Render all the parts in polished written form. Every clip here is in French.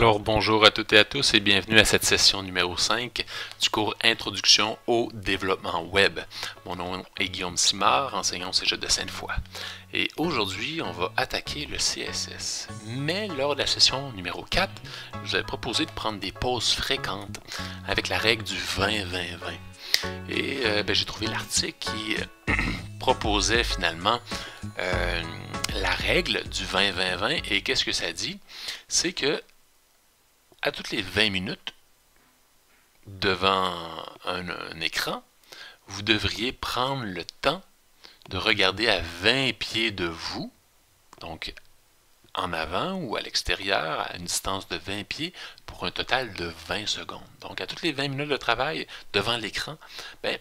Alors bonjour à toutes et à tous et bienvenue à cette session numéro 5 du cours Introduction au développement web. Mon nom est Guillaume Simard, enseignant au Cégep de Sainte-Foy. Et aujourd'hui, on va attaquer le CSS. Mais lors de la session numéro 4, je vous avais proposé de prendre des pauses fréquentes avec la règle du 20-20-20. Et j'ai trouvé l'article qui proposait finalement la règle du 20-20-20. Et qu'est-ce que ça dit? C'est que à toutes les 20 minutes, devant un écran, vous devriez prendre le temps de regarder à 20 pieds de vous, donc en avant ou à l'extérieur, à une distance de 20 pieds, pour un total de 20 secondes. Donc, à toutes les 20 minutes de travail, devant l'écran,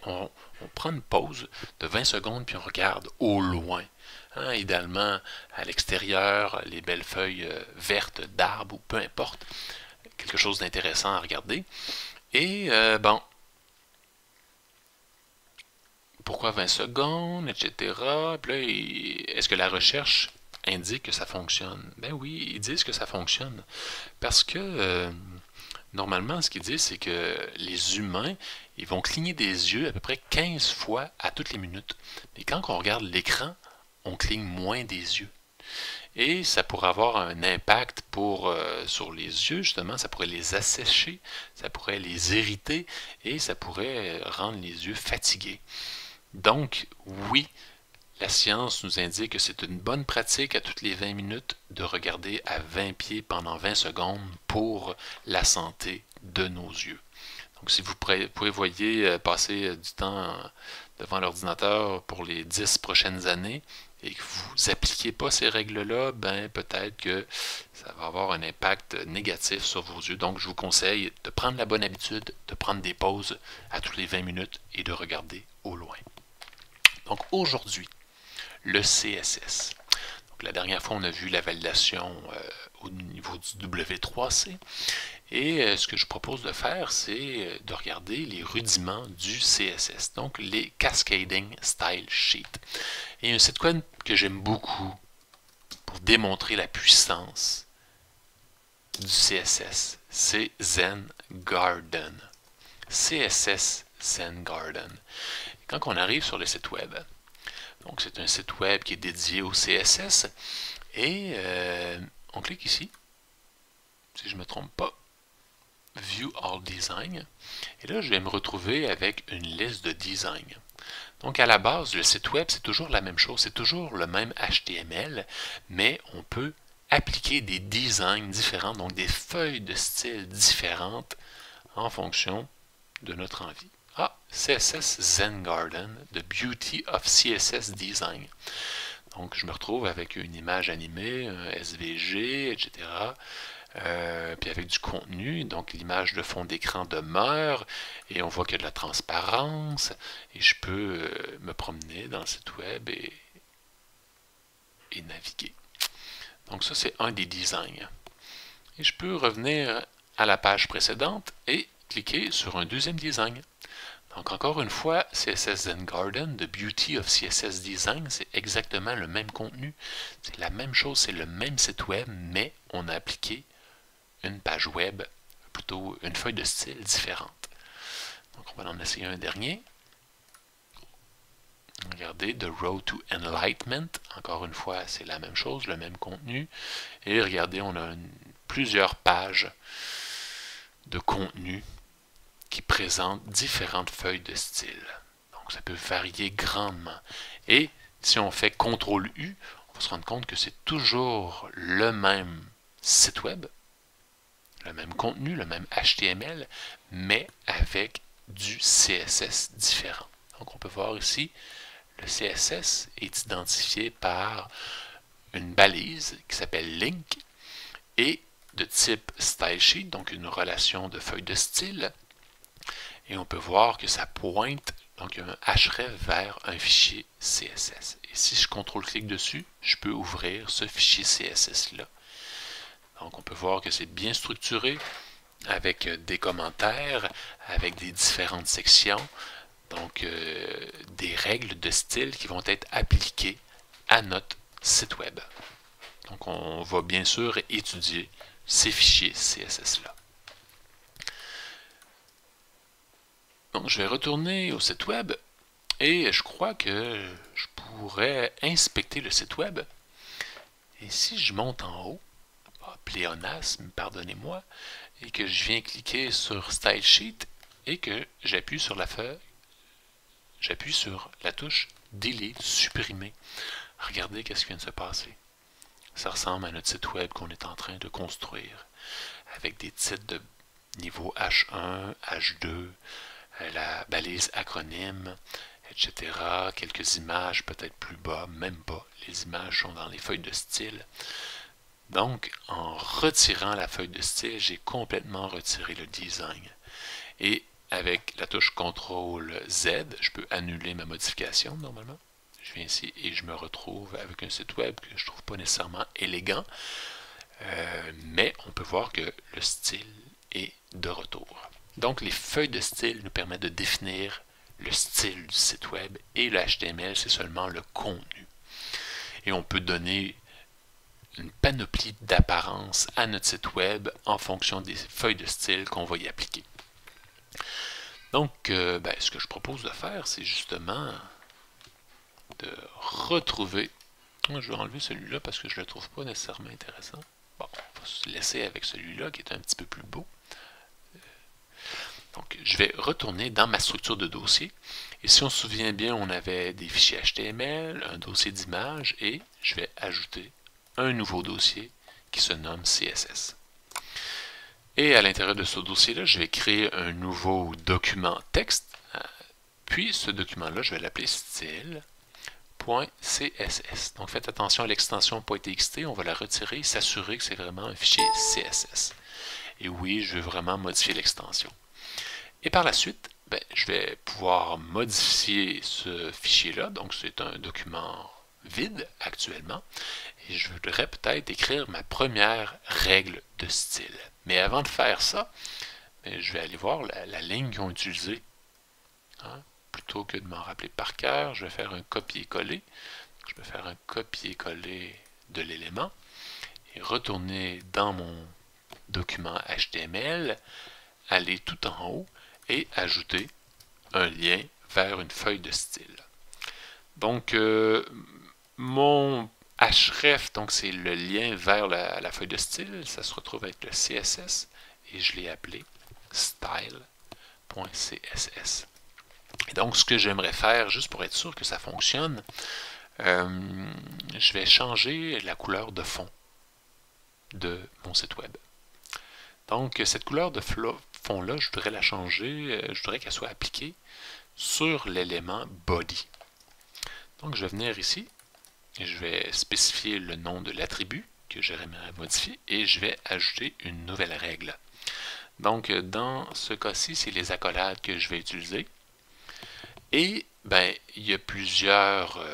on prend une pause de 20 secondes, puis on regarde au loin. Idéalement, à l'extérieur, les belles feuilles vertes d'arbres, ou peu importe, quelque chose d'intéressant à regarder. Et pourquoi 20 secondes, etc. Puis là, est-ce que la recherche indique que ça fonctionne? Ben oui, ils disent que ça fonctionne. Parce que normalement, ce qu'ils disent, c'est que les humains, ils vont cligner des yeux à peu près 15 fois à toutes les minutes. Mais quand on regarde l'écran, on cligne moins des yeux. Et ça pourrait avoir un impact sur les yeux, justement, ça pourrait les assécher, ça pourrait les irriter et ça pourrait rendre les yeux fatigués. Donc, oui, la science nous indique que c'est une bonne pratique à toutes les 20 minutes de regarder à 20 pieds pendant 20 secondes pour la santé de nos yeux. Donc, si vous voyez passer du temps devant l'ordinateur pour les 10 prochaines années, et que vous n'appliquez pas ces règles-là, peut-être que ça va avoir un impact négatif sur vos yeux. Donc, je vous conseille de prendre la bonne habitude, de prendre des pauses à toutes les 20 minutes et de regarder au loin. Donc, aujourd'hui, le CSS. Donc, la dernière fois, on a vu la validation au niveau du W3C. Et ce que je propose de faire, c'est de regarder les rudiments du CSS, donc les Cascading Style Sheets. Et un site web que j'aime beaucoup pour démontrer la puissance du CSS, c'est Zen Garden. CSS Zen Garden. Et quand on arrive sur le site web, donc c'est un site web qui est dédié au CSS, et on clique ici, si je ne me trompe pas, View All Design. Et là, je vais me retrouver avec une liste de design. Donc, à la base, le site web, c'est toujours la même chose. C'est toujours le même HTML, mais on peut appliquer des designs différents, donc des feuilles de style différentes en fonction de notre envie. CSS Zen Garden, The Beauty of CSS Design. Donc, je me retrouve avec une image animée, un SVG, etc., puis avec du contenu, donc l'image de fond d'écran demeure, et on voit qu'il y a de la transparence, et je peux me promener dans le site web et naviguer. Donc ça, c'est un des designs. Et je peux revenir à la page précédente et cliquer sur un deuxième design. Donc encore une fois, CSS Zen Garden, The Beauty of CSS Design, c'est exactement le même contenu, c'est la même chose, c'est le même site web, mais on a appliqué une page web, plutôt une feuille de style différente. Donc on va en essayer un dernier. Regardez, The Road to Enlightenment, encore une fois, c'est la même chose, le même contenu. Et regardez, on a plusieurs pages de contenu qui présentent différentes feuilles de style. Donc ça peut varier grandement. Et si on fait CTRL-U, on va se rendre compte que c'est toujours le même site web, le même contenu, le même HTML, mais avec du CSS différent. Donc on peut voir ici, le CSS est identifié par une balise qui s'appelle link et de type style sheet, donc une relation de feuille de style. Et on peut voir que ça pointe, donc un href vers un fichier CSS. Et si je CTRL-clique dessus, je peux ouvrir ce fichier CSS-là. Donc on peut voir que c'est bien structuré, avec des commentaires, avec des différentes sections, donc des règles de style qui vont être appliquées à notre site web. Donc on va bien sûr étudier ces fichiers CSS-là. Donc je vais retourner au site web et je crois que je pourrais inspecter le site web. Et si je monte en haut, pléonasme, pardonnez-moi, et que je viens cliquer sur Style Sheet et que j'appuie sur la feuille, j'appuie sur la touche Delete, supprimer. Regardez qu'est-ce qui vient de se passer. Ça ressemble à notre site web qu'on est en train de construire, avec des titres de niveau H1, H2, la balise acronyme, etc. Quelques images peut-être plus bas, même pas. Les images sont dans les feuilles de style. Donc, en retirant la feuille de style, j'ai complètement retiré le design. Et avec la touche CTRL Z, je peux annuler ma modification normalement. Je viens ici et je me retrouve avec un site web que je ne trouve pas nécessairement élégant, mais on peut voir que le style est de retour. Donc les feuilles de style nous permettent de définir le style du site web et le HTML, c'est seulement le contenu. Et on peut donner une panoplie d'apparence à notre site web en fonction des feuilles de style qu'on va y appliquer. Donc, ce que je propose de faire, c'est justement de retrouver. Je vais enlever celui-là parce que je ne le trouve pas nécessairement intéressant. Bon, on va se laisser avec celui-là qui est un petit peu plus beau. Donc, je vais retourner dans ma structure de dossier. Et si on se souvient bien, on avait des fichiers HTML, un dossier d'image, et je vais ajouter un nouveau dossier qui se nomme CSS. Et à l'intérieur de ce dossier-là, je vais créer un nouveau document texte. Puis, ce document-là, je vais l'appeler style.css. Donc, faites attention à l'extension .txt. On va la retirer, s'assurer que c'est vraiment un fichier CSS. Et oui, je veux vraiment modifier l'extension. Et par la suite, je vais pouvoir modifier ce fichier-là. Donc, c'est un document vide actuellement. Et je voudrais peut-être écrire ma première règle de style. Mais avant de faire ça, je vais aller voir la ligne qu'ils ont utilisée. Plutôt que de m'en rappeler par cœur, je vais faire un copier-coller. Je vais faire un copier-coller de l'élément et retourner dans mon document HTML, aller tout en haut et ajouter un lien vers une feuille de style. Donc, mon href, donc c'est le lien vers la feuille de style, ça se retrouve avec le CSS et je l'ai appelé style.css. Et donc, ce que j'aimerais faire, juste pour être sûr que ça fonctionne, je vais changer la couleur de fond de mon site web. Donc, cette couleur de fond-là, je voudrais la changer, je voudrais qu'elle soit appliquée sur l'élément body. Donc, je vais venir ici et je vais spécifier le nom de l'attribut que j'aimerais modifier et je vais ajouter une nouvelle règle. Donc, dans ce cas-ci, c'est les accolades que je vais utiliser. Et, il y a plusieurs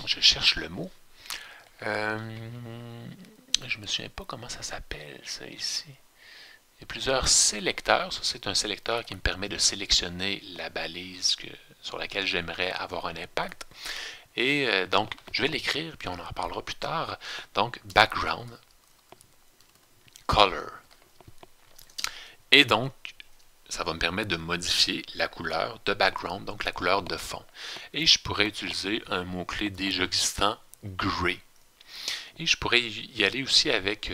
je cherche le mot. Je me souviens pas comment ça s'appelle, ça, ici. Il y a plusieurs sélecteurs. Ça, c'est un sélecteur qui me permet de sélectionner la balise sur laquelle j'aimerais avoir un impact. Et donc, je vais l'écrire, puis on en reparlera plus tard. Donc, background, color. Et donc, ça va me permettre de modifier la couleur de background, donc la couleur de fond. Et je pourrais utiliser un mot-clé déjà existant, gray. Et je pourrais y aller aussi avec,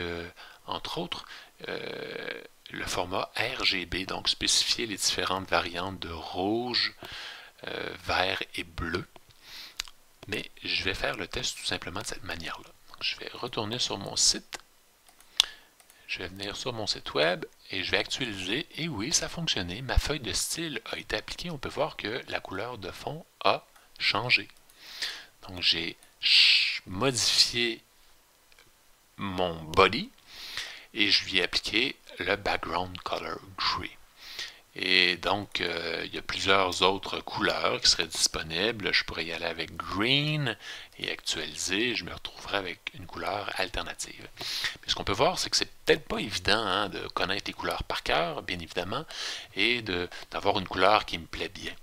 entre autres, le format RGB, donc spécifier les différentes variantes de rouge, vert et bleu. Mais je vais faire le test tout simplement de cette manière-là. Je vais retourner sur mon site. Je vais venir sur mon site web et je vais actualiser. Et oui, ça a fonctionné. Ma feuille de style a été appliquée. On peut voir que la couleur de fond a changé. Donc, j'ai modifié mon body et je lui ai appliqué le background color gray. Et donc, il y a plusieurs autres couleurs qui seraient disponibles. Je pourrais y aller avec green et actualiser. Je me retrouverai avec une couleur alternative. Mais ce qu'on peut voir, c'est que c'est peut-être pas évident hein, de connaître les couleurs par cœur, bien évidemment, et d'avoir une couleur qui me plaît bien.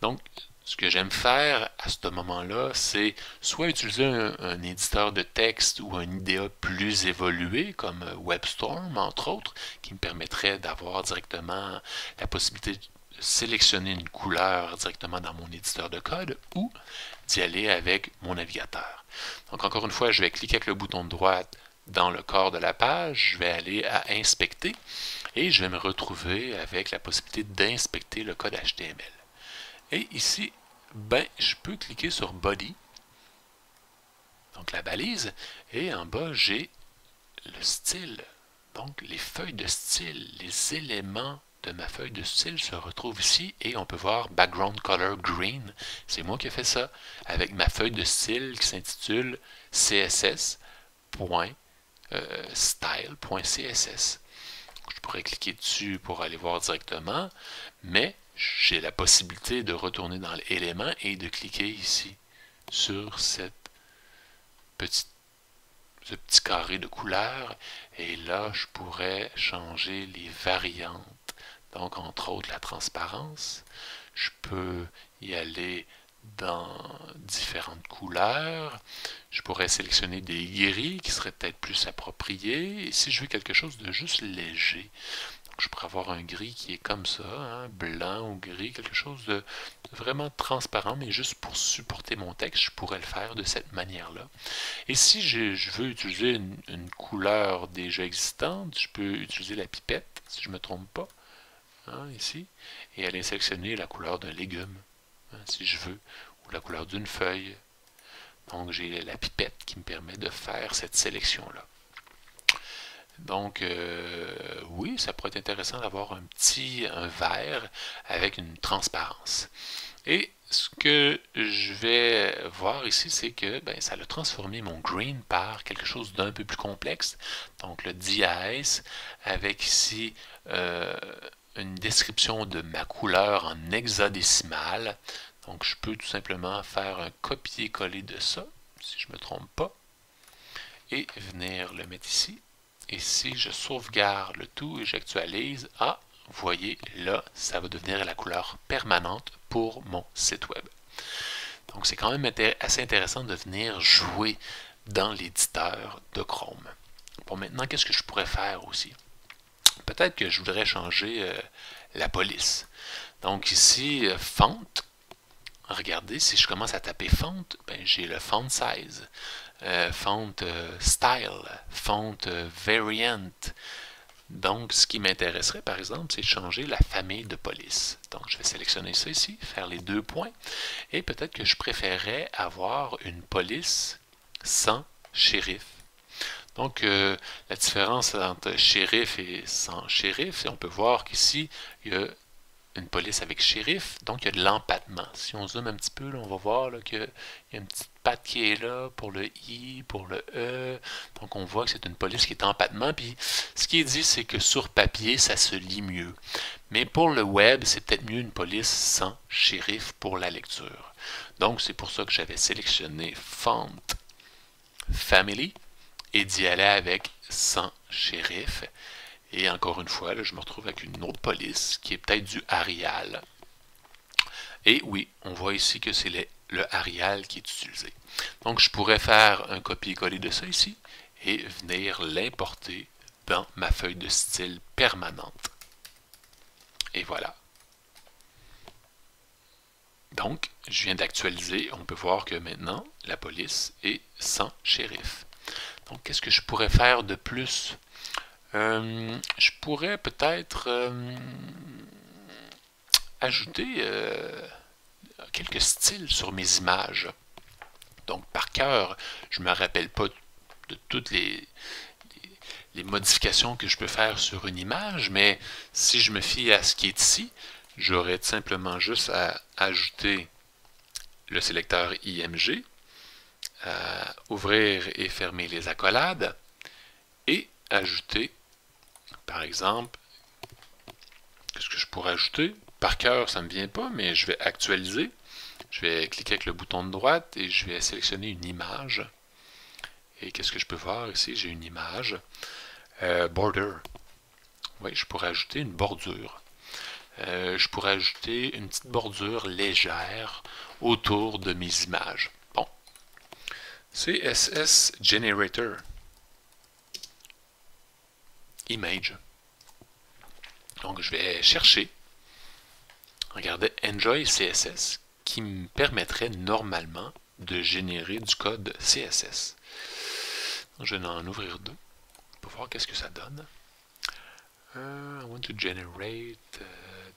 Donc, ce que j'aime faire à ce moment-là, c'est soit utiliser un éditeur de texte ou un IDEA plus évolué, comme WebStorm, entre autres, qui me permettrait d'avoir directement la possibilité de sélectionner une couleur directement dans mon éditeur de code, ou d'y aller avec mon navigateur. Donc, encore une fois, je vais cliquer avec le bouton de droite dans le corps de la page, je vais aller à Inspecter, et je vais me retrouver avec la possibilité d'inspecter le code HTML. Et ici, ben, je peux cliquer sur Body, donc la balise, et en bas, j'ai le style. Donc, les feuilles de style, les éléments de ma feuille de style se retrouvent ici, et on peut voir Background Color Green. C'est moi qui ai fait ça, avec ma feuille de style qui s'intitule css.style.css. Je pourrais cliquer dessus pour aller voir directement, mais j'ai la possibilité de retourner dans l'élément et de cliquer ici sur ce petit carré de couleur. Et là, je pourrais changer les variantes. Donc, entre autres, la transparence. Je peux y aller dans différentes couleurs. Je pourrais sélectionner des gris qui seraient peut-être plus appropriés. Et si je veux quelque chose de juste léger, je pourrais avoir un gris qui est comme ça, hein, blanc ou gris, quelque chose de vraiment transparent, mais juste pour supporter mon texte, je pourrais le faire de cette manière-là. Et si je veux utiliser une couleur déjà existante, je peux utiliser la pipette, si je ne me trompe pas, hein, ici, et aller sélectionner la couleur d'un légume, hein, si je veux, ou la couleur d'une feuille. Donc j'ai la pipette qui me permet de faire cette sélection-là. Donc, oui, ça pourrait être intéressant d'avoir un verre avec une transparence. Et ce que je vais voir ici, c'est que ben, ça a transformé mon green par quelque chose d'un peu plus complexe. Donc, le dièse, avec ici une description de ma couleur en hexadécimal. Donc, je peux tout simplement faire un copier-coller de ça, si je ne me trompe pas, et venir le mettre ici. Et si je sauvegarde le tout et j'actualise, ah, vous voyez, là, ça va devenir la couleur permanente pour mon site web. Donc, c'est quand même assez intéressant de venir jouer dans l'éditeur de Chrome. Bon, maintenant, qu'est-ce que je pourrais faire aussi? Peut-être que je voudrais changer la police. Donc, ici, font. Regardez, si je commence à taper font, ben, j'ai le font size. Font style, font variant. Donc, ce qui m'intéresserait, par exemple, c'est de changer la famille de police. Donc, je vais sélectionner ça ici, faire les deux points, et peut-être que je préférerais avoir une police sans shérif. Donc, la différence entre shérif et sans shérif, on peut voir qu'ici, il y a une police avec shérif, donc il y a de l'empattement. Si on zoome un petit peu, là, on va voir qu'il y a une petite patte qui est là pour le I, pour le E. Donc on voit que c'est une police qui est en empattement. Puis ce qui est dit, c'est que sur papier, ça se lit mieux. Mais pour le web, c'est peut-être mieux une police sans shérif pour la lecture. Donc c'est pour ça que j'avais sélectionné Font Family et d'y aller avec sans shérif. Et encore une fois, là, je me retrouve avec une autre police qui est peut-être du Arial. Et oui, on voit ici que c'est le Arial qui est utilisé. Donc, je pourrais faire un copier-coller de ça ici et venir l'importer dans ma feuille de style permanente. Et voilà. Donc, je viens d'actualiser. On peut voir que maintenant, la police est sans shérif. Donc, qu'est-ce que je pourrais faire de plus? Je pourrais peut-être ajouter quelques styles sur mes images. Donc, par cœur, je ne me rappelle pas de toutes les modifications que je peux faire sur une image, mais si je me fie à ce qui est ici, j'aurais simplement juste à ajouter le sélecteur IMG, ouvrir et fermer les accolades, et ajouter, par exemple, Qu'est-ce que je pourrais ajouter? Par cœur, ça ne me vient pas, mais je vais actualiser. Je vais cliquer avec le bouton de droite et je vais sélectionner une image. Et qu'est-ce que je peux voir ici? J'ai une image. Border. Oui, je pourrais ajouter une bordure. Je pourrais ajouter une petite bordure légère autour de mes images. Bon. CSS Generator. Image. Donc, je vais chercher. Regardez, Enjoy CSS, qui me permettrait normalement de générer du code CSS. Donc, je vais en ouvrir deux pour voir qu'est-ce que ça donne. I want to generate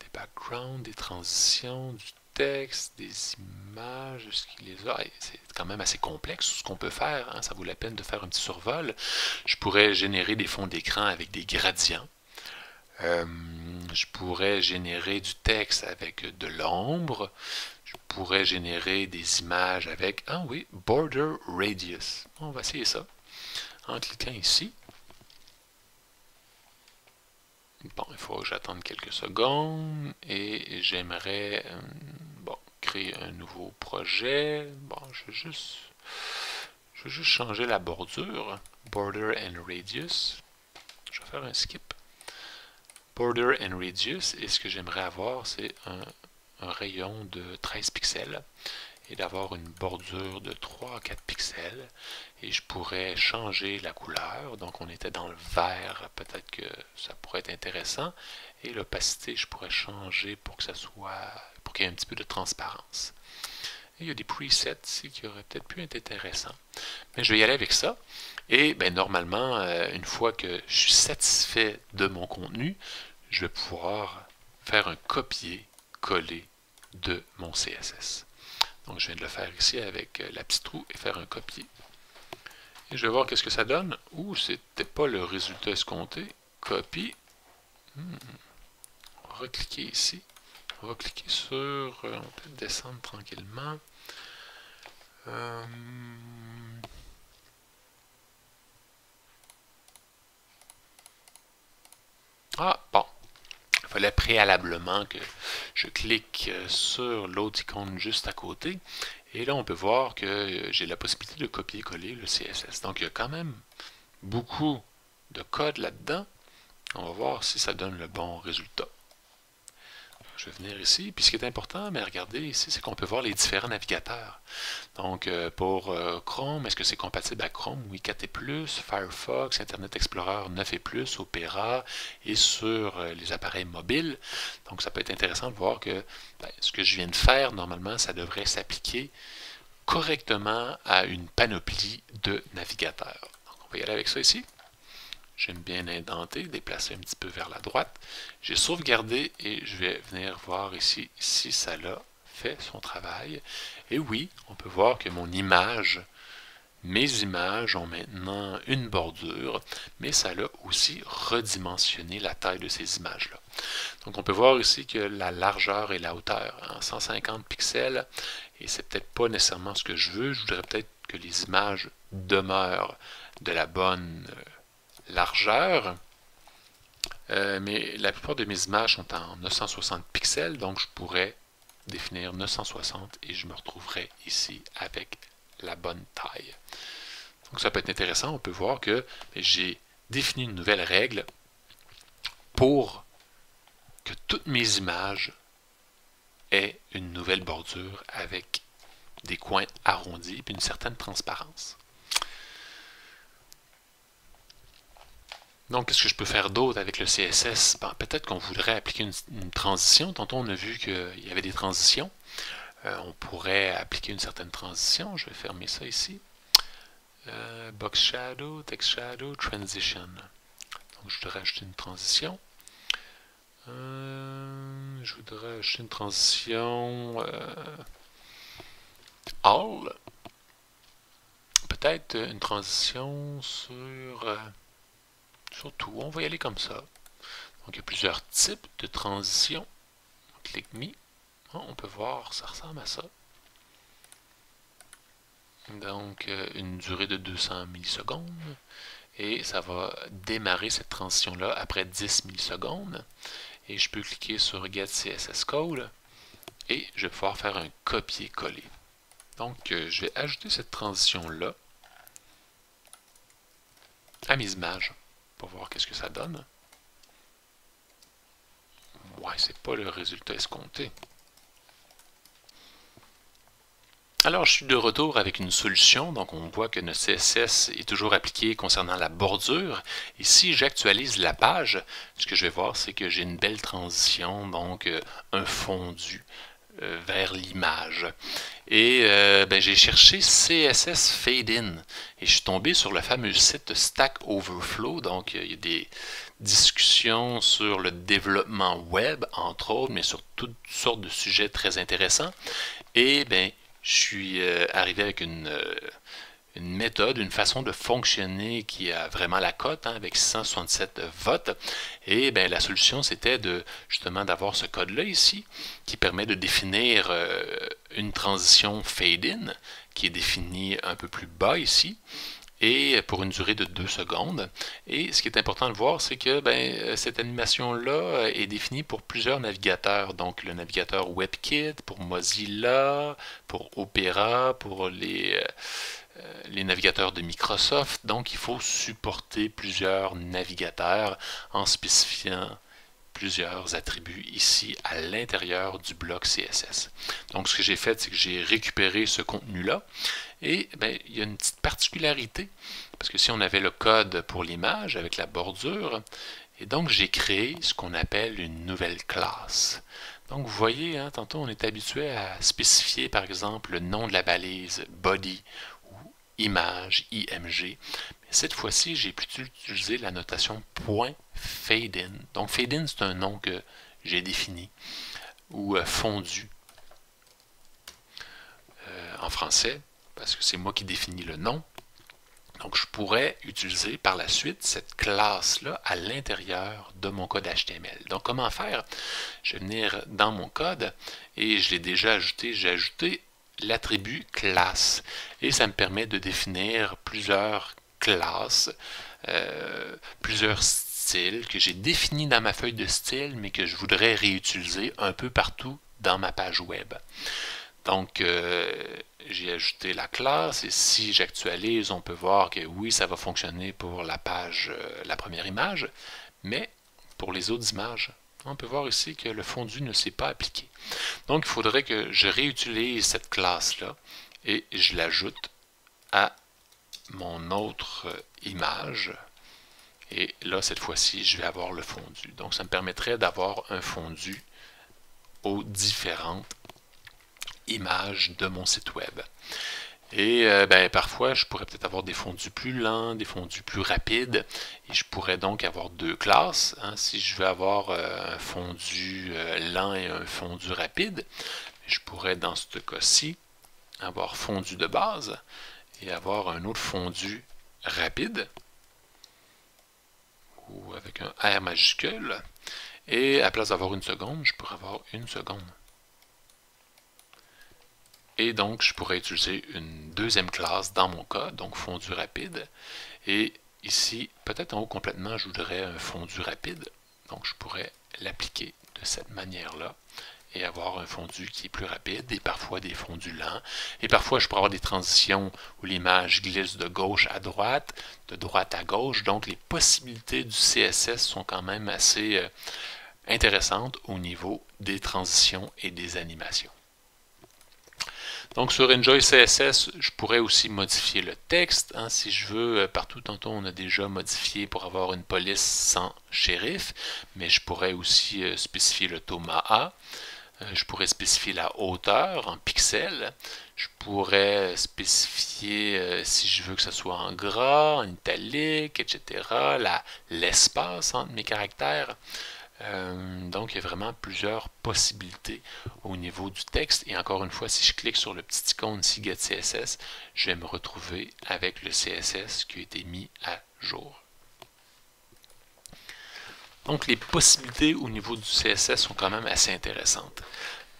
des backgrounds, des transitions, du texte, des images, ce qu'il les a. C'est quand même assez complexe ce qu'on peut faire, hein, ça vaut la peine de faire un petit survol. Je pourrais générer des fonds d'écran avec des gradients. Je pourrais générer du texte avec de l'ombre. Je pourrais générer des images avec, ah oui, Border Radius. On va essayer ça en cliquant ici. Bon, il faut que j'attende quelques secondes et j'aimerais bon, créer un nouveau projet. Bon, je veux juste changer la bordure. Border and Radius. Je vais faire un skip. Border and Radius, et ce que j'aimerais avoir, c'est un rayon de 13 pixels et d'avoir une bordure de 3 à 4 pixels. Et je pourrais changer la couleur. Donc on était dans le vert, peut-être que ça pourrait être intéressant. Et l'opacité, je pourrais changer pour que ça soit, pour qu'il y ait un petit peu de transparence. Et il y a des presets ici qui auraient peut-être pu être intéressants. Mais je vais y aller avec ça. Et ben, normalement, une fois que je suis satisfait de mon contenu, je vais pouvoir faire un copier-coller de mon CSS. Donc je viens de le faire ici avec la petite roue et faire un copier. Et je vais voir qu'est-ce que ça donne. Ouh, c'était pas le résultat escompté. Copie. On va recliquer ici. On va cliquer sur... on va peut-être descendre tranquillement. Ah, bon. Il fallait préalablement que je clique sur l'autre icône juste à côté. Et là, on peut voir que j'ai la possibilité de copier-coller le CSS. Donc, il y a quand même beaucoup de code là-dedans. On va voir si ça donne le bon résultat. Je vais venir ici. Puis ce qui est important, mais regardez ici, c'est qu'on peut voir les différents navigateurs. Donc pour Chrome, est-ce que c'est compatible à Chrome? Oui, 4 et plus, Firefox, Internet Explorer 9 et plus, Opera et sur les appareils mobiles. Donc ça peut être intéressant de voir que ce que je viens de faire, normalement, ça devrait s'appliquer correctement à une panoplie de navigateurs. Donc on va y aller avec ça ici. J'aime bien indenter, déplacer un petit peu vers la droite. J'ai sauvegardé et je vais venir voir ici si ça l'a fait son travail. Et oui, on peut voir que mon image, mes images ont maintenant une bordure, mais ça l'a aussi redimensionné la taille de ces images-là. Donc on peut voir ici que la largeur et la hauteur en 150 pixels, et c'est peut-être pas nécessairement ce que je veux. Je voudrais peut-être que les images demeurent de la bonne largeur, mais la plupart de mes images sont en 960 pixels, donc je pourrais définir 960 et je me retrouverai ici avec la bonne taille. Donc ça peut être intéressant, on peut voir que j'ai défini une nouvelle règle pour que toutes mes images aient une nouvelle bordure avec des coins arrondis et une certaine transparence. Donc, qu'est-ce que je peux faire d'autre avec le CSS? Ben, peut-être qu'on voudrait appliquer une transition. Tantôt, on a vu qu'il y avait des transitions. On pourrait appliquer une certaine transition. Je vais fermer ça ici. Box Shadow, Text Shadow, Transition. Donc, je voudrais ajouter une transition. Je voudrais ajouter une transition All. Peut-être une transition sur... Surtout, on va y aller comme ça. Donc, il y a plusieurs types de transitions. On clique Mi. On peut voir, ça ressemble à ça. Donc, une durée de 200 millisecondes. Et ça va démarrer cette transition-là après 10 millisecondes. et je peux cliquer sur Get CSS Code et je vais pouvoir faire un copier-coller. Donc, je vais ajouter cette transition-là à mes images pour voir qu'est-ce que ça donne. Ouais, c'est pas le résultat escompté. Alors, je suis de retour avec une solution. Donc, on voit que notre CSS est toujours appliqué concernant la bordure. Et si j'actualise la page, ce que je vais voir, c'est que j'ai une belle transition, donc un fondu vers l'image. Et j'ai cherché CSS Fade In et je suis tombé sur le fameux site Stack Overflow. Donc, il y a des discussions sur le développement web, entre autres, mais sur toutes sortes de sujets très intéressants. Et je suis arrivé avec une méthode, une façon de fonctionner qui a vraiment la cote, avec 667 votes. Et la solution, c'était justement d'avoir ce code-là ici, qui permet de définir une transition fade-in, qui est définie un peu plus bas ici, et pour une durée de 2 secondes. Et ce qui est important de voir, c'est que cette animation-là est définie pour plusieurs navigateurs. Donc le navigateur WebKit, pour Mozilla, pour Opera, pour les navigateurs de Microsoft. Donc il faut supporter plusieurs navigateurs en spécifiant plusieurs attributs ici à l'intérieur du bloc CSS. Donc ce que j'ai fait, c'est que j'ai récupéré ce contenu-là et il y a une petite particularité parce que si on avait le code pour l'image avec la bordure, et donc j'ai créé ce qu'on appelle une nouvelle classe. Donc vous voyez, tantôt on est habitué à spécifier par exemple le nom de la balise body ou image, IMG. Cette fois-ci, j'ai plutôt utilisé la notation .fadeIn. Donc, fadeIn, c'est un nom que j'ai défini, ou fondu en français, parce que c'est moi qui définis le nom. Donc, je pourrais utiliser par la suite cette classe-là à l'intérieur de mon code HTML. Donc, comment faire? Je vais venir dans mon code, et je l'ai déjà ajouté, j'ai ajouté l'attribut classe. Et ça me permet de définir plusieurs classes, plusieurs styles que j'ai définis dans ma feuille de style, mais que je voudrais réutiliser un peu partout dans ma page web. Donc, j'ai ajouté la classe et si j'actualise, on peut voir que oui, ça va fonctionner pour la page, la première image, mais pour les autres images, on peut voir ici que le fondu ne s'est pas appliqué. Donc, il faudrait que je réutilise cette classe-là et je l'ajoute à mon autre image. Et là, cette fois-ci, je vais avoir le fondu. Donc, ça me permettrait d'avoir un fondu aux différentes images de mon site web. Et parfois, je pourrais peut-être avoir des fondus plus lents, des fondus plus rapides. Et je pourrais donc avoir deux classes. Si je veux avoir un fondu lent et un fondu rapide, je pourrais dans ce cas-ci avoir fondu de base et avoir un autre fondu rapide ou avec un R majuscule. Et à la place d'avoir une seconde, je pourrais avoir une seconde. Et donc, je pourrais utiliser une deuxième classe dans mon cas, donc fondu rapide. Et ici, peut-être en haut complètement, je voudrais un fondu rapide. Donc, je pourrais l'appliquer de cette manière-là et avoir un fondu qui est plus rapide et parfois des fondus lents. Et parfois, je pourrais avoir des transitions où l'image glisse de gauche à droite, de droite à gauche. Donc, les possibilités du CSS sont quand même assez intéressantes au niveau des transitions et des animations. Donc sur Enjoy CSS, je pourrais aussi modifier le texte. Si je veux, partout tantôt on a déjà modifié pour avoir une police sans shérif, mais je pourrais aussi spécifier le taux MAA. Je pourrais spécifier la hauteur en pixels. Je pourrais spécifier si je veux que ce soit en gras, en italique, etc. L'espace entre mes caractères. Donc, il y a vraiment plusieurs possibilités au niveau du texte. Et encore une fois, si je clique sur le petit icône ici, Get CSS, je vais me retrouver avec le CSS qui a été mis à jour. Donc, les possibilités au niveau du CSS sont quand même assez intéressantes.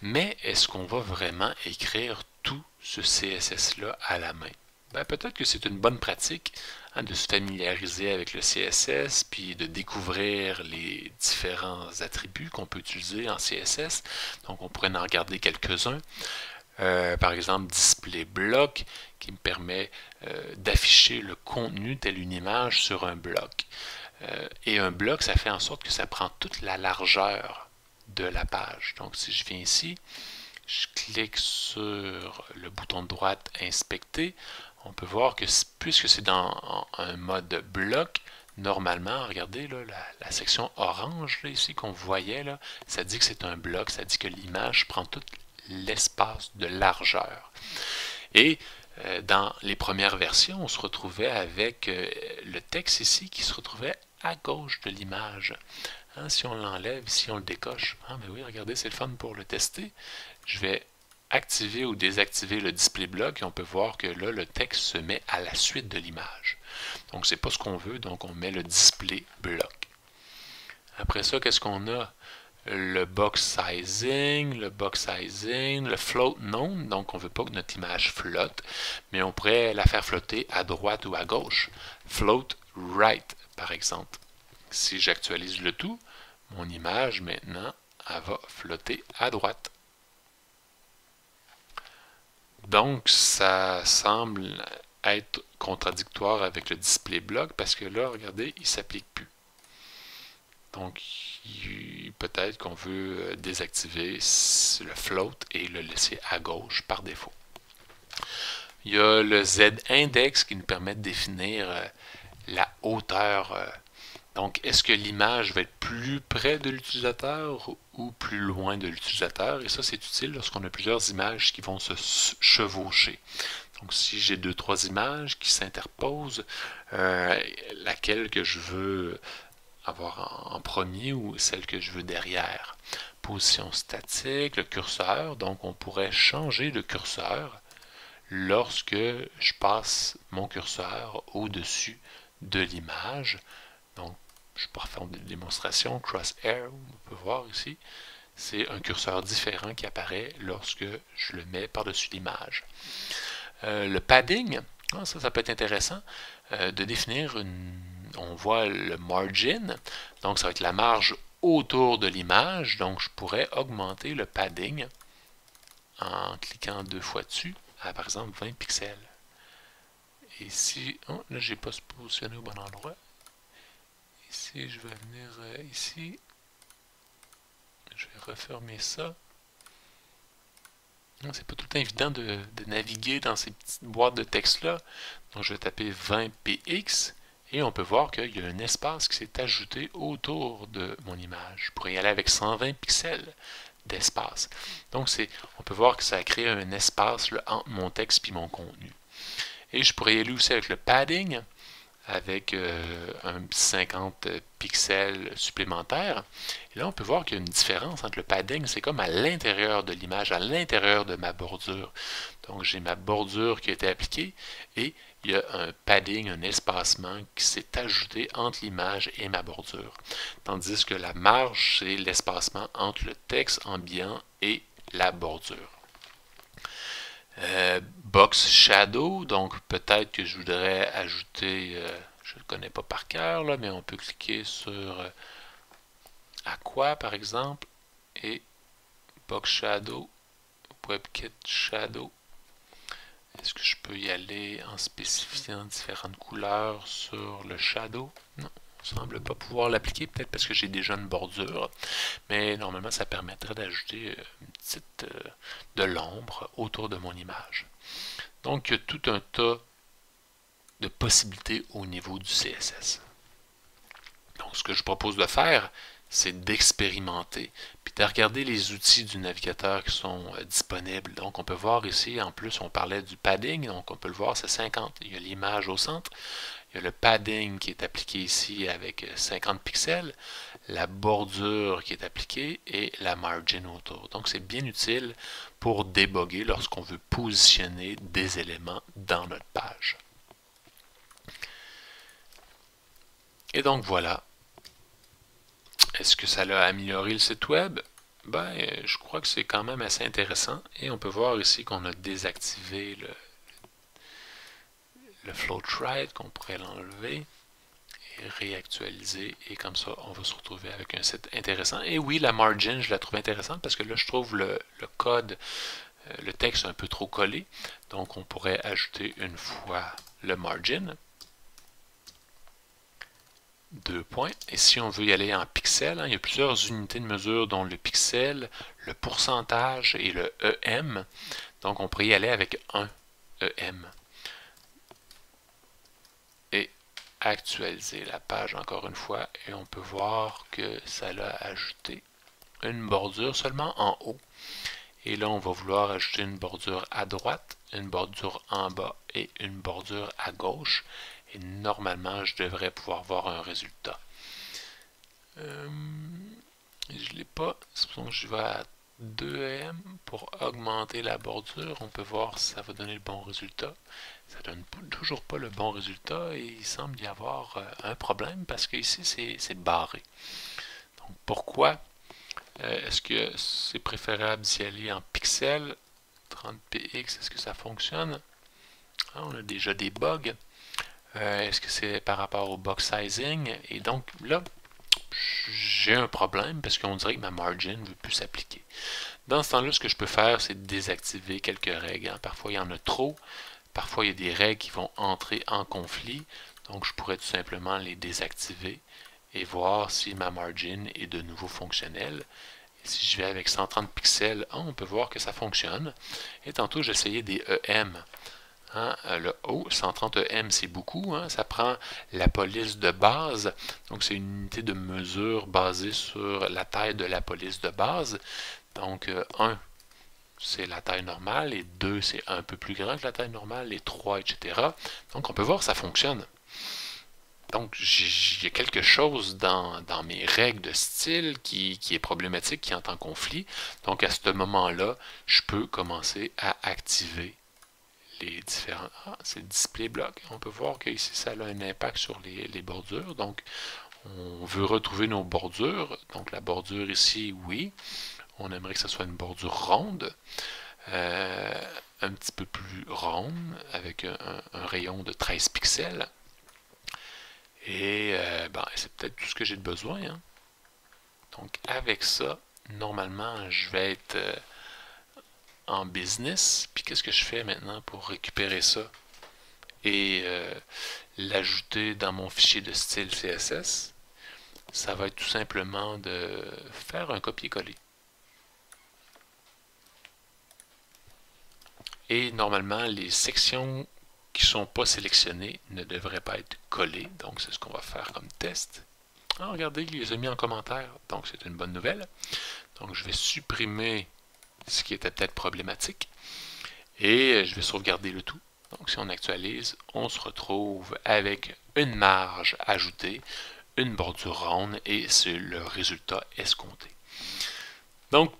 Mais est-ce qu'on va vraiment écrire tout ce CSS-là à la main? ben, peut-être que c'est une bonne pratique de se familiariser avec le CSS, puis de découvrir les différents attributs qu'on peut utiliser en CSS. Donc on pourrait en regarder quelques-uns. Par exemple, display block qui me permet d'afficher le contenu tel une image sur un bloc. Et un bloc, ça fait en sorte que ça prend toute la largeur de la page. Donc si je viens ici, je clique sur le bouton de droite inspecter, on peut voir que puisque c'est dans un mode bloc, normalement, regardez là, la section orange là, ici qu'on voyait, là, ça dit que c'est un bloc, ça dit que l'image prend tout l'espace de largeur. Et dans les premières versions, on se retrouvait avec le texte ici qui se retrouvait à gauche de l'image. Hein, si on l'enlève, si on le décoche, ah ben oui, regardez, c'est le fun pour le tester. Je vais activer ou désactiver le display block et on peut voir que là, le texte se met à la suite de l'image. Donc, c'est pas ce qu'on veut, donc on met le display block. Après ça, qu'est-ce qu'on a? Le box sizing, le float non, donc on ne veut pas que notre image flotte, mais on pourrait la faire flotter à droite ou à gauche. Float right, par exemple. Si j'actualise le tout, mon image maintenant, elle va flotter à droite. Donc, ça semble être contradictoire avec le display block parce que là, regardez, il ne s'applique plus. Donc, peut-être qu'on veut désactiver le float et le laisser à gauche par défaut. Il y a le Z-index qui nous permet de définir la hauteur. Donc, est-ce que l'image va être plus près de l'utilisateur ou plus loin de l'utilisateur? Et ça, c'est utile lorsqu'on a plusieurs images qui vont se chevaucher. Donc, si j'ai 2-3 images qui s'interposent, laquelle que je veux avoir en premier ou celle que je veux derrière. Position statique, le curseur, donc on pourrait changer le curseur lorsque je passe mon curseur au-dessus de l'image. Donc, je peux faire une démonstration, crosshair, on peut voir ici, c'est un curseur différent qui apparaît lorsque je le mets par-dessus l'image. Le padding, ça peut être intéressant de définir on voit le margin, donc ça va être la marge autour de l'image, donc je pourrais augmenter le padding en cliquant 2 fois dessus à par exemple 20 pixels. Et ici, oh, là j'ai pas positionné au bon endroit. Ici, je vais venir ici, je vais refermer ça. C'est pas tout le temps évident de naviguer dans ces petites boîtes de texte-là. Donc je vais taper 20px et on peut voir qu'il y a un espace qui s'est ajouté autour de mon image. Je pourrais y aller avec 120 pixels d'espace. Donc on peut voir que ça a créé un espace là, entre mon texte et mon contenu. Et je pourrais y aller aussi avec le padding, avec un 50 pixels supplémentaires. Et là, on peut voir qu'il y a une différence entre le padding, c'est comme à l'intérieur de l'image, à l'intérieur de ma bordure. Donc, j'ai ma bordure qui a été appliquée et il y a un padding, un espacement qui s'est ajouté entre l'image et ma bordure. Tandis que la marge, c'est l'espacement entre le texte ambiant et la bordure. Box Shadow, donc peut-être que je voudrais ajouter, je ne le connais pas par cœur, là, mais on peut cliquer sur Aqua par exemple, et Box Shadow, WebKit Shadow. Est-ce que je peux y aller en spécifiant différentes couleurs sur le Shadow? Non, on ne semble pas pouvoir l'appliquer, peut-être parce que j'ai déjà une bordure, mais normalement ça permettrait d'ajouter une petite de l'ombre autour de mon image. Donc, il y a tout un tas de possibilités au niveau du CSS. Donc, ce que je propose de faire, c'est d'expérimenter, puis de regarder les outils du navigateur qui sont disponibles. Donc, on peut voir ici, en plus, on parlait du padding, donc on peut le voir, c'est 50. Il y a l'image au centre, il y a le padding qui est appliqué ici avec 50 pixels, la bordure qui est appliquée et la margin autour. Donc, c'est bien utile pour déboguer lorsqu'on veut positionner des éléments dans notre page. Et donc, voilà. Est-ce que ça a amélioré le site web? Ben, je crois que c'est quand même assez intéressant. Et on peut voir ici qu'on a désactivé le float qu'on pourrait l'enlever et réactualiser. Et comme ça, on va se retrouver avec un site intéressant. Et oui, la margin, je la trouve intéressante parce que là, je trouve le code, le texte un peu trop collé. Donc, on pourrait ajouter une fois le margin. 2 points. Et si on veut y aller en pixels, il y a plusieurs unités de mesure, dont le pixel, le pourcentage et le EM. Donc, on pourrait y aller avec 1 EM. Et actualiser la page encore une fois. Et on peut voir que ça l'a ajouté une bordure seulement en haut. Et là, on va vouloir ajouter une bordure à droite, une bordure en bas et une bordure à gauche. Et normalement, je devrais pouvoir voir un résultat. Je ne l'ai pas. C'est pour ça que je vais à 2M pour augmenter la bordure. On peut voir si ça va donner le bon résultat. Ça ne donne toujours pas le bon résultat et il semble y avoir un problème parce que ici, c'est barré. Donc, pourquoi? Est-ce que c'est préférable d'y aller en pixels? 30px, est-ce que ça fonctionne? On a déjà des bugs. Est-ce que c'est par rapport au box sizing? Et donc là, j'ai un problème parce qu'on dirait que ma margin ne veut plus s'appliquer. Dans ce temps-là, ce que je peux faire, c'est désactiver quelques règles. Parfois, il y en a trop. Parfois, il y a des règles qui vont entrer en conflit. Donc, je pourrais tout simplement les désactiver et voir si ma margin est de nouveau fonctionnelle. Et si je vais avec 130 pixels, on peut voir que ça fonctionne. Et tantôt, j'essayais des EM. Le haut, 130 EM, c'est beaucoup. Ça prend la police de base. Donc, c'est une unité de mesure basée sur la taille de la police de base. Donc, 1, c'est la taille normale. Et 2, c'est un peu plus grand que la taille normale. Et 3, etc. Donc, on peut voir que ça fonctionne. Donc, il y a quelque chose dans mes règles de style qui est problématique, qui entre en conflit. Donc, à ce moment-là, je peux commencer à activer les différents... c'est le display block. On peut voir qu'ici, ça a un impact sur les bordures. Donc, on veut retrouver nos bordures. Donc, la bordure ici, oui. On aimerait que ce soit une bordure ronde. Un petit peu plus ronde, avec un rayon de 13 pixels. Et c'est peut-être tout ce que j'ai de besoin. Donc, avec ça, normalement, je vais être en business. Puis, qu'est-ce que je fais maintenant pour récupérer ça et l'ajouter dans mon fichier de style CSS? Ça va être tout simplement de faire un copier-coller. Et normalement, les sections qui ne sont pas sélectionnées ne devraient pas être collées. Donc, c'est ce qu'on va faire comme test. Regardez, il les a mis en commentaire. Donc, c'est une bonne nouvelle. Donc, je vais supprimer ce qui était peut-être problématique. Et je vais sauvegarder le tout. Donc, si on actualise, on se retrouve avec une marge ajoutée, une bordure ronde et c'est le résultat escompté. Donc,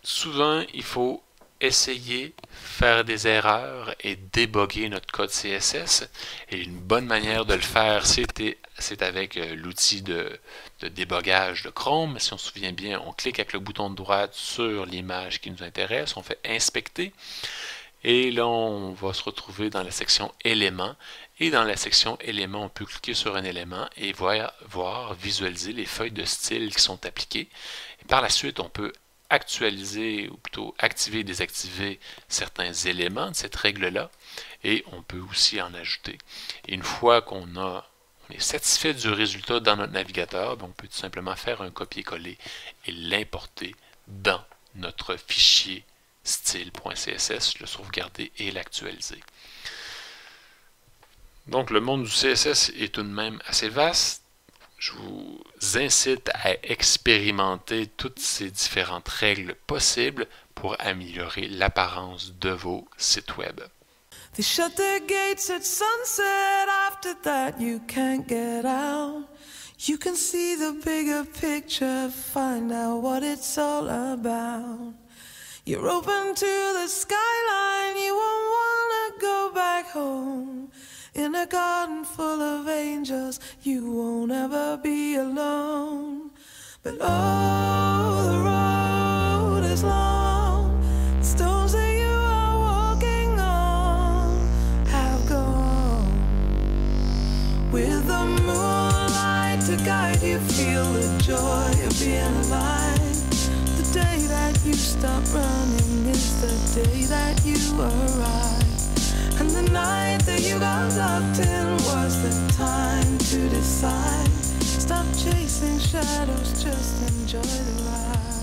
souvent, il faut essayer, faire des erreurs et déboguer notre code CSS. Et une bonne manière de le faire, c'est avec l'outil de débogage de Chrome. Si on se souvient bien, on clique avec le bouton de droite sur l'image qui nous intéresse, on fait inspecter. Et là, on va se retrouver dans la section éléments. Et dans la section éléments, on peut cliquer sur un élément et voir visualiser les feuilles de style qui sont appliquées. Et par la suite, on peut actualiser, ou plutôt activer et désactiver certains éléments de cette règle-là. Et on peut aussi en ajouter. Et une fois qu'on est satisfait du résultat dans notre navigateur, on peut tout simplement faire un copier-coller et l'importer dans notre fichier style.css, le sauvegarder et l'actualiser. Donc le monde du CSS est tout de même assez vaste. Je vous incite à expérimenter toutes ces différentes règles possibles pour améliorer l'apparence de vos sites web. They shut their gates at sunset. After that you can't get out. You can see the bigger picture, find out what it's all about. You're open to the skyline, you won't wanna go back home. In a garden full of angels, you won't ever be alone. But oh, the road is long, the stones that you are walking on have gone you feel the joy of being alive. The day that you stop running is the day that you arrive. And the night that you got locked in was the time to decide. Stop chasing shadows, just enjoy the ride.